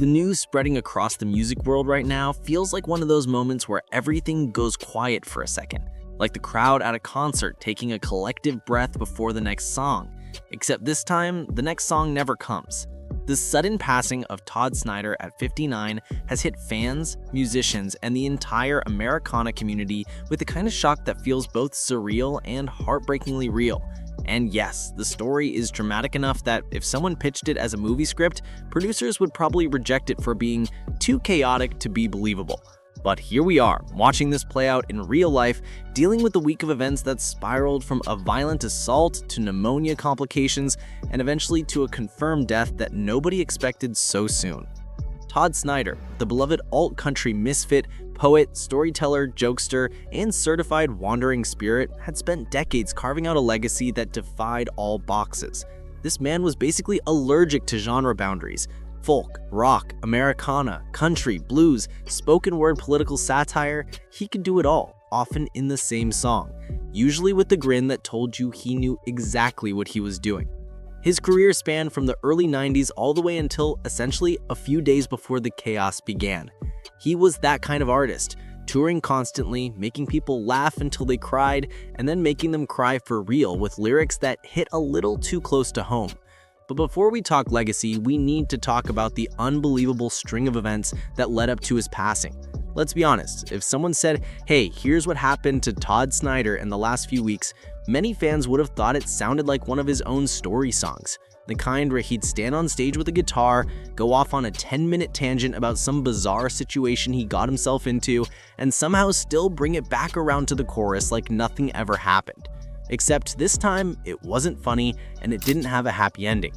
The news spreading across the music world right now feels like one of those moments where everything goes quiet for a second, like the crowd at a concert taking a collective breath before the next song. Except this time, the next song never comes. The sudden passing of Todd Snider at 59 has hit fans, musicians, and the entire Americana community with the kind of shock that feels both surreal and heartbreakingly real. And yes, the story is dramatic enough that if someone pitched it as a movie script, producers would probably reject it for being too chaotic to be believable. But here we are, watching this play out in real life, dealing with the week of events that spiraled from a violent assault to pneumonia complications and eventually to a confirmed death that nobody expected so soon. Todd Snider, the beloved alt-country misfit, poet, storyteller, jokester, and certified wandering spirit, had spent decades carving out a legacy that defied all boxes. This man was basically allergic to genre boundaries. Folk, rock, Americana, country, blues, spoken word political satire, he could do it all, often in the same song, usually with the grin that told you he knew exactly what he was doing. His career spanned from the early 90s all the way until essentially a few days before the chaos began. He was that kind of artist, touring constantly, making people laugh until they cried, and then making them cry for real with lyrics that hit a little too close to home. But before we talk legacy, we need to talk about the unbelievable string of events that led up to his passing. Let's be honest, if someone said, hey, here's what happened to Todd Snider in the last few weeks, many fans would have thought it sounded like one of his own story songs. The kind where he'd stand on stage with a guitar, go off on a 10-minute tangent about some bizarre situation he got himself into, and somehow still bring it back around to the chorus like nothing ever happened. Except this time, it wasn't funny and it didn't have a happy ending.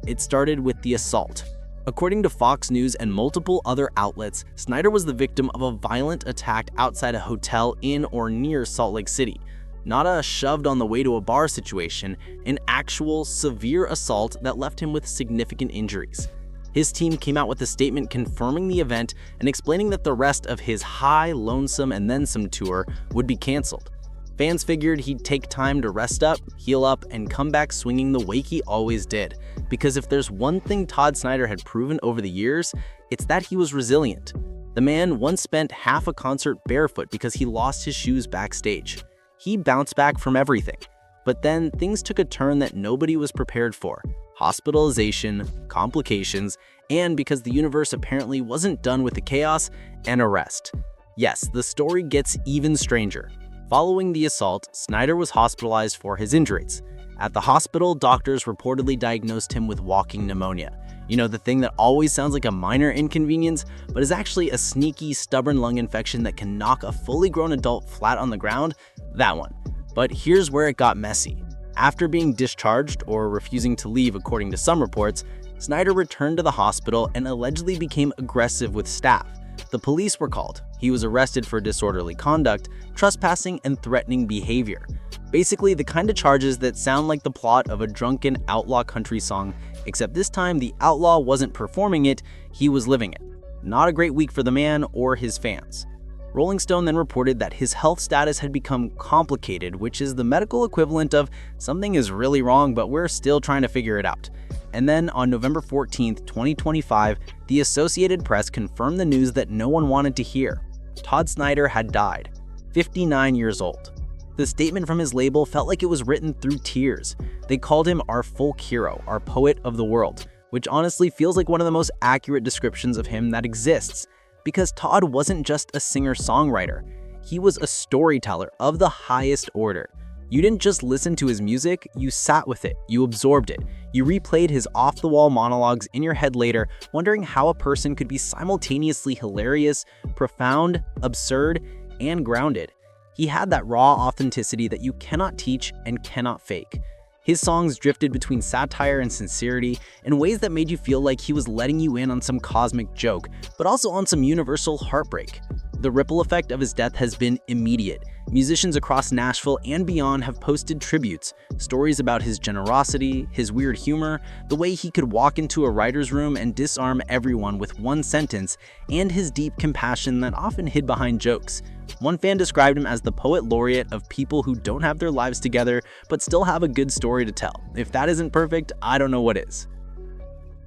It started with the assault. According to Fox News and multiple other outlets, Snider was the victim of a violent attack outside a hotel in or near Salt Lake City. Not a shoved on the way to a bar situation, an actual severe assault that left him with significant injuries. His team came out with a statement confirming the event and explaining that the rest of his High, Lonesome, and Then Some tour would be canceled. Fans figured he'd take time to rest up, heal up, and come back swinging the way he always did. Because if there's one thing Todd Snider had proven over the years, it's that he was resilient. The man once spent half a concert barefoot because he lost his shoes backstage. He bounced back from everything. But then things took a turn that nobody was prepared for. Hospitalization, complications, and because the universe apparently wasn't done with the chaos, an arrest. Yes, the story gets even stranger. Following the assault, Snider was hospitalized for his injuries. At the hospital, doctors reportedly diagnosed him with walking pneumonia. You know, the thing that always sounds like a minor inconvenience, but is actually a sneaky, stubborn lung infection that can knock a fully grown adult flat on the ground? That one. But here's where it got messy. After being discharged, or refusing to leave according to some reports, Snider returned to the hospital and allegedly became aggressive with staff. The police were called. He was arrested for disorderly conduct, trespassing, and threatening behavior. Basically, the kind of charges that sound like the plot of a drunken outlaw country song, except this time the outlaw wasn't performing it, he was living it. Not a great week for the man or his fans. Rolling Stone then reported that his health status had become complicated, which is the medical equivalent of something is really wrong, but we're still trying to figure it out. And then on November 14th, 2025, the Associated Press confirmed the news that no one wanted to hear. Todd Snider had died, 59 years old. The statement from his label felt like it was written through tears. They called him our folk hero, our poet of the world, which honestly feels like one of the most accurate descriptions of him that exists. Because Todd wasn't just a singer-songwriter, he was a storyteller of the highest order. You didn't just listen to his music, you sat with it, you absorbed it. You replayed his off-the-wall monologues in your head later, wondering how a person could be simultaneously hilarious, profound, absurd, and grounded. He had that raw authenticity that you cannot teach and cannot fake. His songs drifted between satire and sincerity in ways that made you feel like he was letting you in on some cosmic joke, but also on some universal heartbreak. The ripple effect of his death has been immediate. Musicians across Nashville and beyond have posted tributes, stories about his generosity, his weird humor, the way he could walk into a writer's room and disarm everyone with one sentence, and his deep compassion that often hid behind jokes. One fan described him as the poet laureate of people who don't have their lives together but still have a good story to tell. If that isn't perfect, I don't know what is.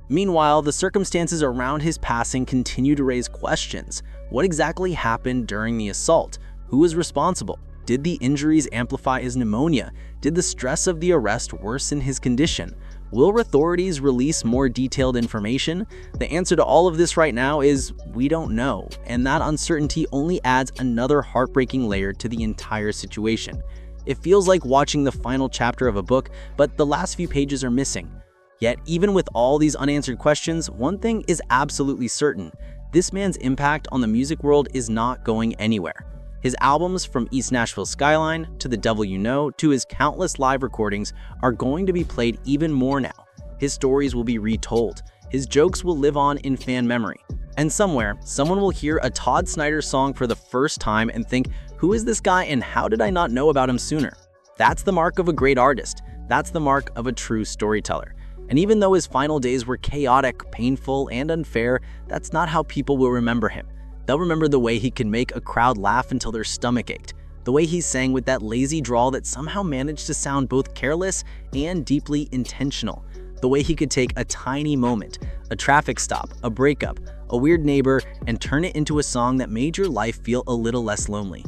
Meanwhile, the circumstances around his passing continue to raise questions. What exactly happened during the assault? Who was responsible? Did the injuries amplify his pneumonia? Did the stress of the arrest worsen his condition? Will authorities release more detailed information? The answer to all of this right now is we don't know, and that uncertainty only adds another heartbreaking layer to the entire situation. It feels like watching the final chapter of a book, but the last few pages are missing. Yet, even with all these unanswered questions, one thing is absolutely certain. This man's impact on the music world is not going anywhere. His albums, from East Nashville Skyline to The Devil You Know to his countless live recordings, are going to be played even more now. His stories will be retold. His jokes will live on in fan memory. And somewhere, someone will hear a Todd Snider song for the first time and think, who is this guy and how did I not know about him sooner? That's the mark of a great artist. That's the mark of a true storyteller. And even though his final days were chaotic, painful, and unfair, that's not how people will remember him. They'll remember the way he could make a crowd laugh until their stomach ached, the way he sang with that lazy drawl that somehow managed to sound both careless and deeply intentional, the way he could take a tiny moment, a traffic stop, a breakup, a weird neighbor, and turn it into a song that made your life feel a little less lonely.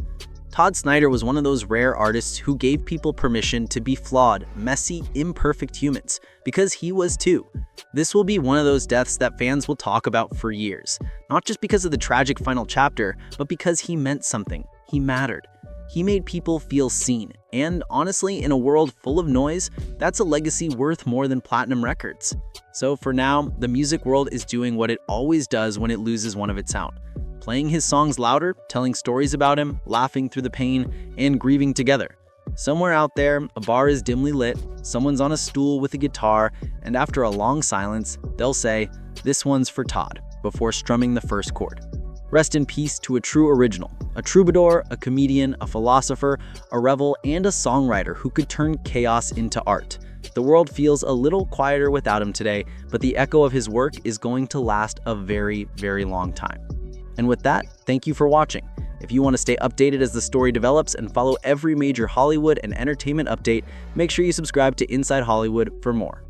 Todd Snider was one of those rare artists who gave people permission to be flawed, messy, imperfect humans, because he was too. This will be one of those deaths that fans will talk about for years, not just because of the tragic final chapter, but because he meant something. He mattered. He made people feel seen, and honestly, in a world full of noise, that's a legacy worth more than platinum records. So for now, the music world is doing what it always does when it loses one of its own. Playing his songs louder, telling stories about him, laughing through the pain, and grieving together. Somewhere out there, a bar is dimly lit, someone's on a stool with a guitar, and after a long silence, they'll say, "This one's for Todd," before strumming the first chord. Rest in peace to a true original, a troubadour, a comedian, a philosopher, a rebel, and a songwriter who could turn chaos into art. The world feels a little quieter without him today, but the echo of his work is going to last a very, very long time. And with that, thank you for watching. If you want to stay updated as the story develops and follow every major Hollywood and entertainment update, make sure you subscribe to Inside Hollywood for more.